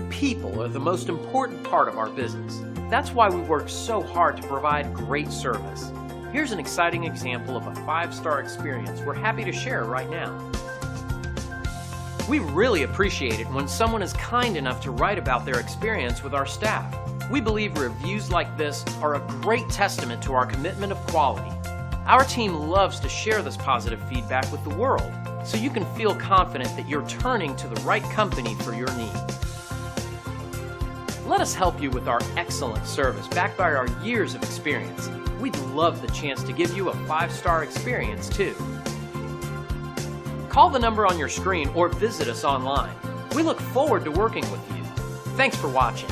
People are the most important part of our business. That's why we work so hard to provide great service. Here's an exciting example of a 5-star experience we're happy to share right now. We really appreciate it when someone is kind enough to write about their experience with our staff. We believe reviews like this are a great testament to our commitment of quality. Our team loves to share this positive feedback with the world, so you can feel confident that you're turning to the right company for your needs. Let us help you with our excellent service backed by our years of experience. We'd love the chance to give you a 5-star experience too. Call the number on your screen or visit us online. We look forward to working with you. Thanks for watching.